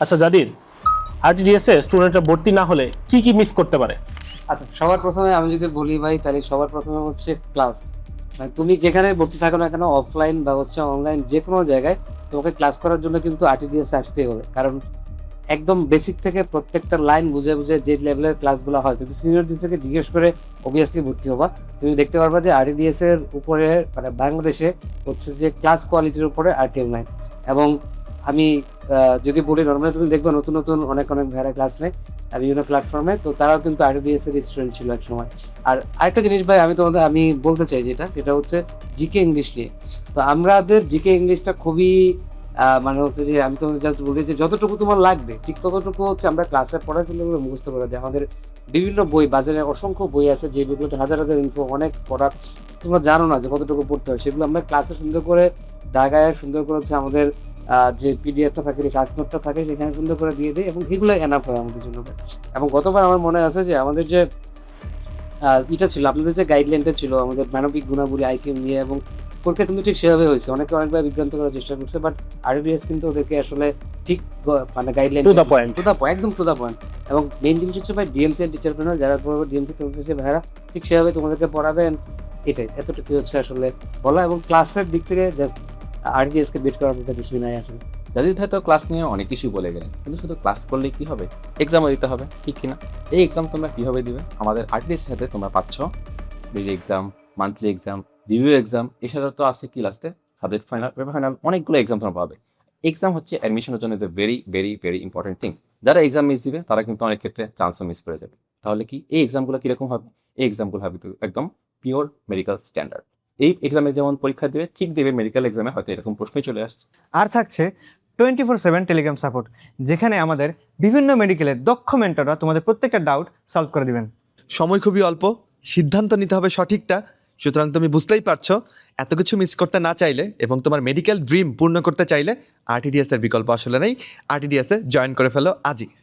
আচ্ছা Jadid, RTDS এ স্টুডেন্টরা ভর্তি না হলে কি কি মিস করতে পারে? আচ্ছা, সবার প্রথমে আমি যদি বলি ভাই, তাহলে সবার প্রথমে হচ্ছে ক্লাস। মানে তুমি যেখানে ভর্তি থাকো না কেন, অফলাইন বা হচ্ছে অনলাইন, যে কোনো জায়গায় তোমাকে ক্লাস করার জন্য কিন্তু আরটিডিএস আসতেই হবে। কারণ একদম বেসিক থেকে প্রত্যেকটা লাইন বুঝে বুঝে যে লেভেলের ক্লাসগুলো হয়, তুমি সিনিয়র টিচারকে জিজ্ঞেস করে অবভিয়াসলি ভর্তি হবা। তুমি দেখতে পারবা যে আরটিডিএস এর উপরে, মানে বাংলাদেশে হচ্ছে যে ক্লাস কোয়ালিটির উপরে আরটিএম নাই। এবং আমি যদি বলি, নর্মালি তুমি দেখবে নতুন নতুন অনেক অনেক ভাইরা ক্লাস নেয় বিভিন্ন প্ল্যাটফর্মে, তো তারাও কিন্তু আরটিডিএস এর স্টুডেন্ট ছিল এক সময়। আর আরেকটা জিনিস ভাই, আমি বলতে চাই, যেটা হচ্ছে জিকে ইংলিশ নিয়ে। তো আমাদের জিকে ইংলিশটা খুবই মানে হচ্ছে যে, আমি তোমাদের জাস্ট বলি যে যতটুকু তোমার লাগবে ঠিক ততটুকু হচ্ছে আমরা ক্লাসে পড়া ফেলে মুখস্থ করে দিই। আমাদের বিভিন্ন বই, বাজারে অসংখ্য বই আছে যে বইগুলোতে হাজার হাজার ইনফো, অনেক প্রোডাক্ট তোমরা জানো না যে কতটুকু পড়তে হয়, সেগুলো আমরা ক্লাসে সুন্দর করে দাগায় সুন্দর করে হচ্ছে আমাদের যে পিডিএফটা থাকে, ক্লাস নোটটা থাকে, সেখানে সুন্দর করে দিয়ে দিই, এবং এগুলো এনাফ হয় আমাদের জন্য। এবং গতবার আমার মনে আছে যে আমাদের যে এটা ছিল, আপনাদের যে গাইডলাইনটা ছিল আমাদের মানবিক গুণাবলী আইকিউ নিয়ে, এবং পরীক্ষা কিন্তু ঠিক সেভাবে হয়েছে। অনেকে অনেকবার বিভ্রান্ত করার চেষ্টা করছে, বাট আরবিএস কিন্তু ওদেরকে আসলে ঠিক মানে গাইডলাইন টু দ্য পয়েন্ট। একদম টু দ্য পয়েন্ট। এবং মেইন জিনিস হচ্ছে ভাই, ডিএমসি এর টিচার প্যানেল যারা পড়াবে, ডিএমসি চলতেছে ভাইরা ঠিক সেভাবে তোমাদেরকে পড়াবেন। এটাই এতটুকু হচ্ছে আসলে বলা। এবং ক্লাসের দিক থেকে জাস্ট আরবিএস কে বিট করার মতো কিছুই নাই আসলে। জাদিদ ভাই তো ক্লাস নিয়ে অনেক কিছুই বলে গেলেন, কিন্তু শুধু ক্লাস করলেই কি হবে? এক্সামও দিতে হবে, ঠিক কিনা? এই এক্সাম তোমরা কীভাবে দিবে? আমাদের আরটিএস সাথে তোমরা পাচ্ছ mid exam, monthly exam, review exam, এছাড়াও তো আছে কি লাস্টে সাবজেক্ট ফাইনাল, পেপার ফাইনাল, অনেকগুলো এক্সাম তোমরা পাবে। এক্সাম হচ্ছে অ্যাডমিশনের জন্য very very very important thing. যারা এক্সাম মিস দিবে তারা কিন্তু অনেক ক্ষেত্রে চান্সও মিস করে যাবে। তাহলে কি এই এক্সামগুলো কীরকম হবে? এই এক্সামগুলো হবে তো একদম পিওর মেডিকেল স্ট্যান্ডার্ড। এই এক্সামে যেমন পরীক্ষা দেবে ঠিক দেবে, মেডিকেল এক্সামে হয়তো এরকম প্রশ্নই চলে আসছে। আর থাকছে 24/7 টেলিগ্রাম সাপোর্ট, যেখানে আমাদের বিভিন্ন মেডিকেলের দক্ষ মেন্টররা তোমাদের প্রত্যেকটা ডাউট সলভ করে দিবেন। সময় খুবই অল্প, সিদ্ধান্ত নিতে হবে সঠিকটা। সুতরাং তুমি বুঝতেই পারছো, এত কিছু মিস করতে না চাইলে এবং তোমার মেডিকেল ড্রিম পূর্ণ করতে চাইলে আরটিডিএস এর বিকল্প আসলে নেই। আরটিডিএস এ জয়েন করে ফেলো আজই।